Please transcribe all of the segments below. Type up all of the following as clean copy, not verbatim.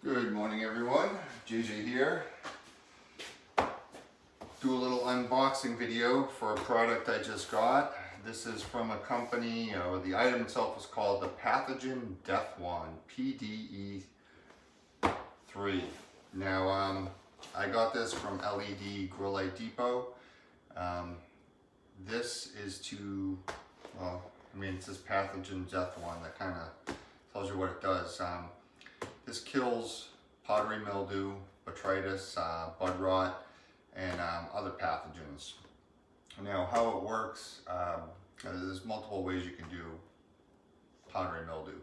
Good morning everyone, JJ here. Do a little unboxing video for a product I just got. This is from a company, the item itself is called the Pathogen Death Wand, PDE3. Now I got this from LED Grow Light Depot. This is to, it says Pathogen Death Wand, that kind of tells you what it does. This kills powdery mildew, botrytis, bud rot, and other pathogens. Now, how it works, there's multiple ways you can do powdery mildew.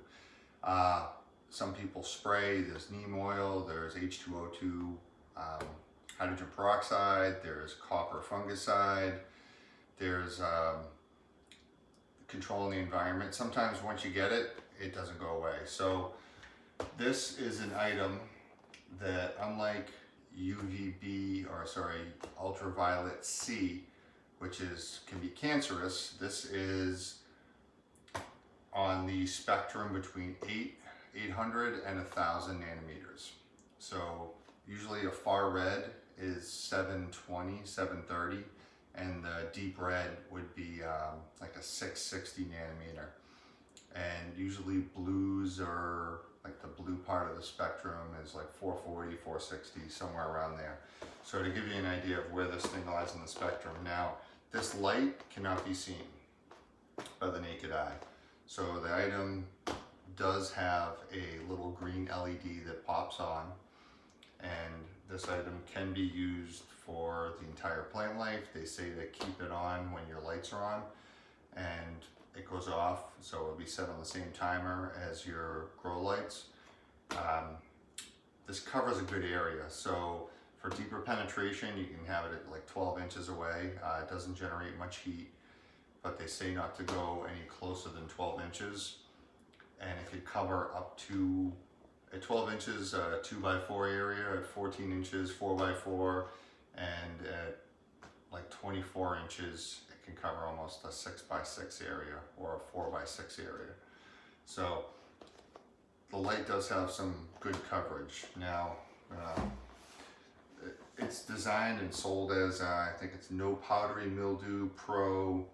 Some people spray, there's neem oil, there's H2O2, hydrogen peroxide, there's copper fungicide, there's controlling the environment. Sometimes once you get it, it doesn't go away. So this is an item that, unlike ultraviolet C, which can be cancerous, this is on the spectrum between 800 and 1,000 nanometers. So usually a far red is 720, 730, and the deep red would be like a 660 nanometer. And usually blues are like the blue part of the spectrum is like 440, 460, somewhere around there. So to give you an idea of where this thing lies in the spectrum. Now, this light cannot be seen by the naked eye. So the item does have a little green LED that pops on, and this item can be used for the entire plant life. They say to keep it on when your lights are on, and it goes off, so it'll be set on the same timer as your grow lights. This covers a good area, so for deeper penetration you can have it at like 12 inches away. It doesn't generate much heat, but they say not to go any closer than 12 inches, and it could cover up to, at 12 inches, 2x4 area, at 14 inches, 4x4, and at like 24 inches, can cover almost a 6x6 area or a 4x6 area. So the light does have some good coverage. Now, it's designed and sold as, I think it's No Powdery Mildew Pro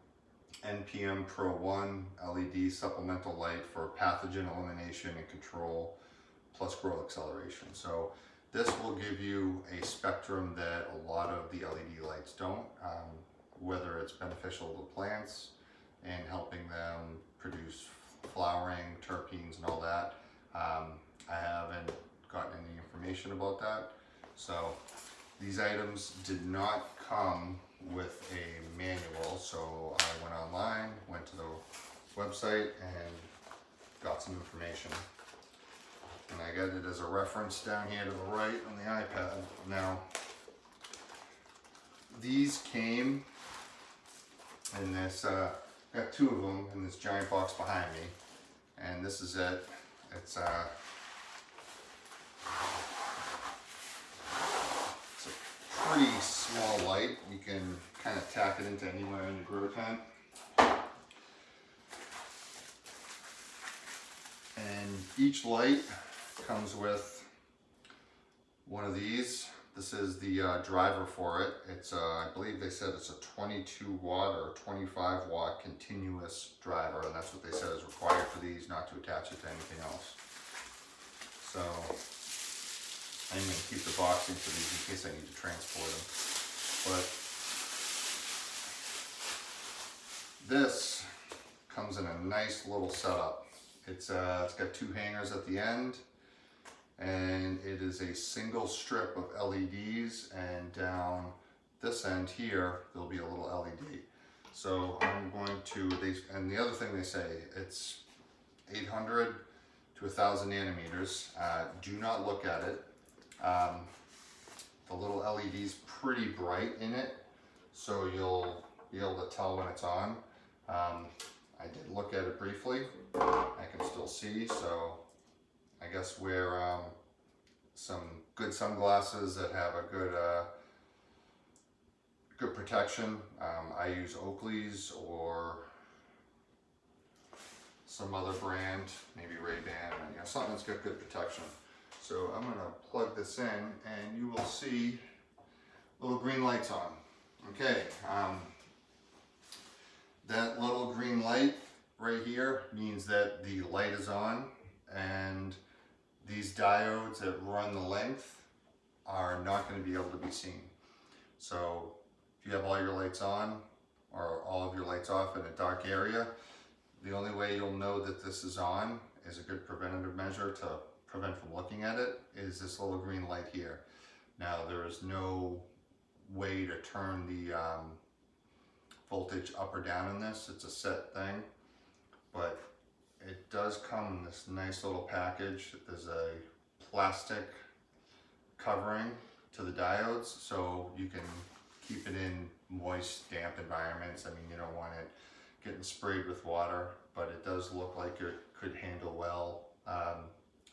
NPMPro1 LED supplemental light for pathogen elimination and control plus growth acceleration. So this will give you a spectrum that a lot of the LED lights don't. Whether it's beneficial to plants and helping them produce flowering, terpenes, and all that. I haven't gotten any information about that. So these items did not come with a manual, so I went online, went to the website, and got some information. And I got it as a reference down here to the right on the iPad. Now, these came in this, got two of them in this giant box behind me, and this is it. It's a pretty small light. You can kind of tack it into anywhere in your grow tent. And each light comes with one of these. This is the driver for it. It's I believe they said it's a 22 watt or 25 watt continuous driver, and that's what they said is required for these, not to attach it to anything else. So I'm going to keep the boxing for these in case I need to transport them. But this comes in a nice little setup. It's got two hangers at the end, and it is a single strip of LEDs, and down this end here there'll be a little LED. So I'm going to, and the other thing they say, it's 800 to 1,000 nanometers. Do not look at it. The little LED's pretty bright in it, so you'll be able to tell when it's on. I did look at it briefly. I can still see, so I guess wear some good sunglasses that have a good protection. I use Oakley's or some other brand, maybe Ray-Ban, something that's got good protection. So I'm gonna plug this in and you will see little green lights on. Okay, that little green light right here means that the light is on, and these diodes that run the length are not going to be able to be seen. So if you have all your lights on or all of your lights off in a dark area, the only way you'll know that this is on is a good preventative measure to prevent from looking at it is this little green light here. Now there is no way to turn the voltage up or down in this. It's a set thing, but it does come in this nice little package. There's a plastic covering to the diodes so you can keep it in moist, damp environments. I mean, you don't want it getting sprayed with water, but it does look like it could handle well,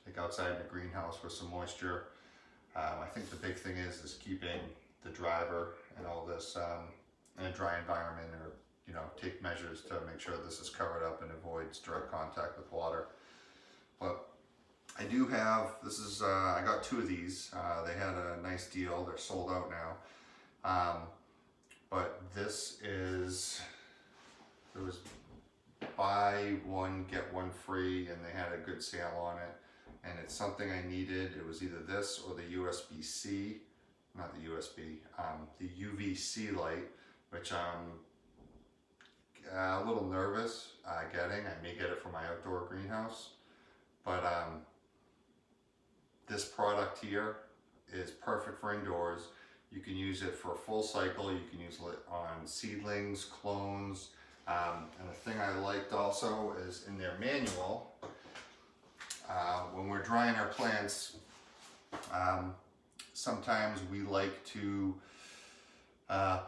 like outside in the greenhouse with some moisture. I think the big thing is keeping the driver and all this in a dry environment, or you know, take measures to make sure this is covered up and avoids direct contact with water. But I do have, this is, I got 2 of these. They had a nice deal. They're sold out now. But this is, there was buy one, get one free, and they had a good sale on it. And it's something I needed. It was either this or the USB-C, not the USB, the UVC light, which I'm a little nervous getting. I may get it for my outdoor greenhouse, but this product here is perfect for indoors. You can use it for a full cycle. You can use it on seedlings, clones, and the thing I liked also is in their manual, when we're drying our plants, sometimes we like to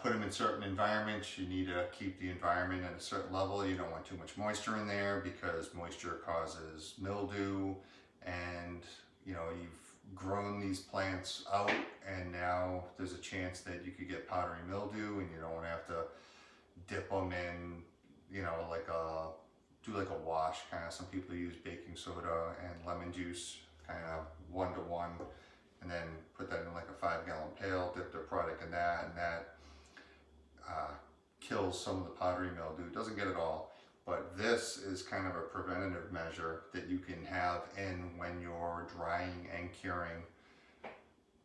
put them in certain environments. You need to keep the environment at a certain level. You don't want too much moisture in there because moisture causes mildew, and you know, you've grown these plants out and now there's a chance that you could get powdery mildew, and you don't want to have to dip them in, you know, like do like a wash kind of. Some people use baking soda and lemon juice kind of 1-to-1, and then put that in like a 5-gallon pail, dip their product in that, and that kills some of the powdery mildew. Doesn't get it all, but this is kind of a preventative measure that you can have in when you're drying and curing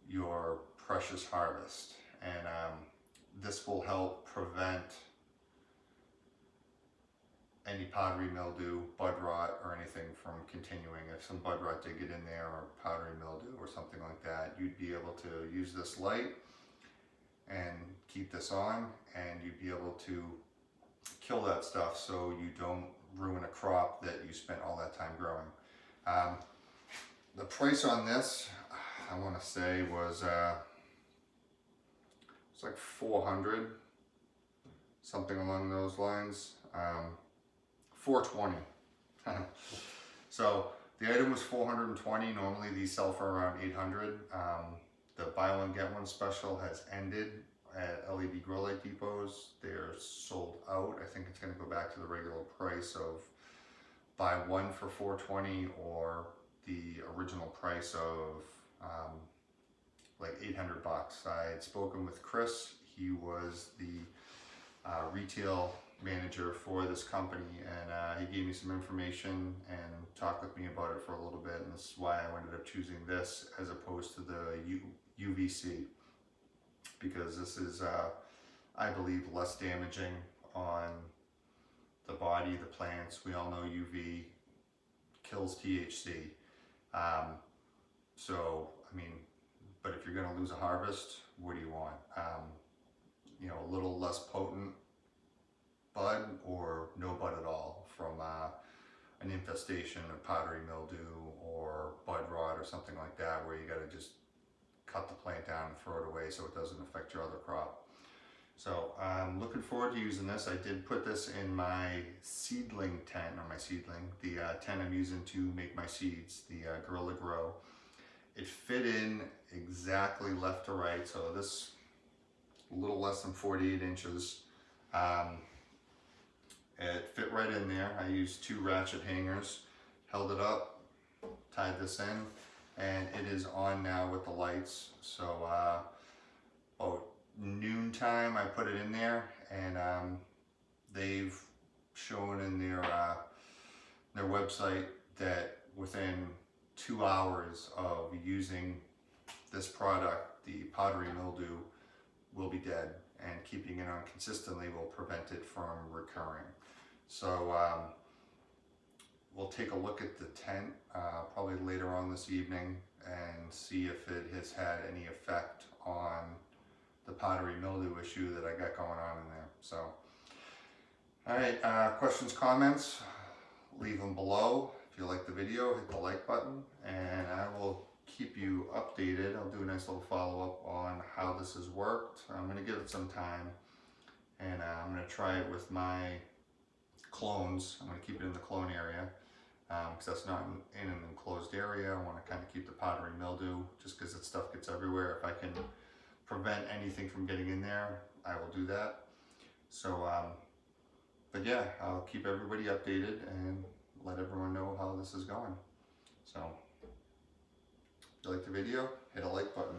your precious harvest. And this will help prevent any powdery mildew, bud rot, or anything from continuing. If some bud rot did get in there, or powdery mildew or something like that, you'd be able to use this light and keep this on, and you'd be able to kill that stuff so you don't ruin a crop that you spent all that time growing. The price on this, I want to say, was it's like $400, something along those lines. $420. So the item was $420. Normally these sell for around $800. The buy one get one special has ended at LED grow light depots. They're sold out. I think it's going to go back to the regular price of buy one for $420, or the original price of like $800. I had spoken with Chris. He was the retail manager for this company, and he gave me some information and talked with me about it for a little bit, and this is why I ended up choosing this as opposed to the UVC, because this is I believe less damaging on the body, the plants. We all know UV kills THC, so I mean, but if you're going to lose a harvest, what do you want? You know, a little less potent bud, or no bud at all from an infestation of powdery mildew or bud rot or something like that, where you got to just cut the plant down and throw it away so it doesn't affect your other crop. So I'm looking forward to using this. I did put this in my seedling tent, or my seedling, the tent I'm using to make my seeds, the Gorilla Grow. It fit in exactly left to right, so this a little less than 48 inches. It fit right in there. I used 2 ratchet hangers, held it up, tied this in, and it is on now with the lights. So about noontime I put it in there, and they've shown in their website that within 2 hours of using this product, the powdery mildew will be dead, and keeping it on consistently will prevent it from recurring. So we'll take a look at the tent probably later on this evening and see if it has had any effect on the powdery mildew issue that I got going on in there. So, all right, questions, comments, leave them below. If you like the video, hit the like button, and I will keep you updated. I'll do a nice little follow-up on how this has worked. I'm going to give it some time, and I'm going to try it with my clones. I'm going to keep it in the clone area because that's not in an enclosed area. I want to kind of keep the powdery mildew just because that stuff gets everywhere. If I can prevent anything from getting in there, I will do that. So, but yeah, I'll keep everybody updated and let everyone know how this is going. So, if you like the video, hit a like button.